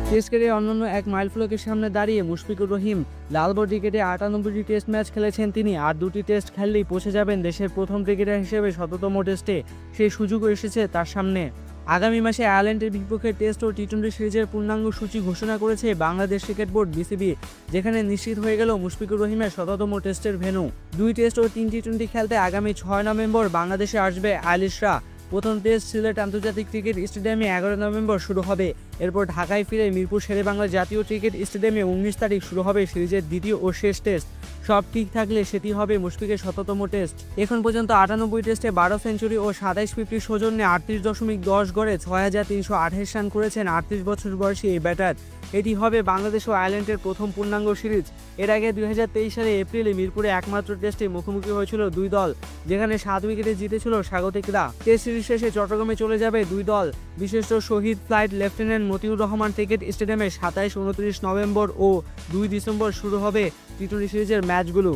Test ক্রিকেটে অন্যান্য এক মাইলফলকের সামনে দাঁড়িয়ে মুশফিকুর রহিম। লাল বল ক্রিকেটে ৯৮টি টেস্ট ম্যাচ খেলেছেন তিনি। আর ২টি টেস্ট খেললেই পৌঁছে যাবেন দেশের প্রথম ক্রিকেটার হিসেবে ১৭তম টেস্টে। সেই সুযোগও এসেছে তার সামনে। আগামী মাসে আয়ারল্যান্ডের বিপক্ষে টেস্ট ও টি-২০ সিরিজের পূর্ণাঙ্গ সূচি ঘোষণা করেছে বাংলাদেশ ক্রিকেট বোর্ড বিসিবি, যেখানে নিশ্চিত হয়ে গেল মুশফিকুর রহিমের ১৭তম টেস্টের ভেন্যু। ২ টেস্ট ও ৩ টি-২০ খেলতে আগামী ৬ নভেম্বর বাংলাদেশে আসবে আইলিশরা। প্রথম টেস্ট সিলেট আন্তর্জাতিক ক্রিকেট স্টেডিয়ামে ১১ নভেম্বর শুরু হবে। এরপর ঢাকায় ফিরে মিরপুর শেরেবাংলা জাতীয় ক্রিকেট স্টেডিয়ামে ১৯ তারিখ শুরু হবে সিরিজের দ্বিতীয় ও শেষ টেস্ট। সব ঠিক থাকলে সেটি হবে মুশফিকের ১৭তম টেস্ট। এখন পর্যন্ত ৯৮ টেস্টে ১২ সেঞ্চুরি ও ২৭ ফিফটি সৌজন্যে ৩৮.১০ গড়ে ৬,৩২৮ রান করেছেন ৩৮ বছর বয়সী এই ব্যাটার। এটি হবে বাংলাদেশ ও আয়ারল্যান্ডের প্রথম পূর্ণাঙ্গ সিরিজ। এর আগে ২০২৩ সালে এপ্রিলে মিরপুরে একমাত্র টেস্টে মুখোমুখি হয়েছিল দুই দল, যেখানে ৭ উইকেটে জিতেছিল স্বাগতিকরা। টেস্ট সিরিজ শেষে চট্টগ্রামে চলে যাবে দুই দল। বিশিষ্ট শহীদ flight lieutenant Motiur Rahman cricket স্টেডিয়ামে ২৭-২৯ নভেম্বর ও ২ ডিসেম্বর শুরু হবে টি-২০ সিরিজের ম্যাচগুলো।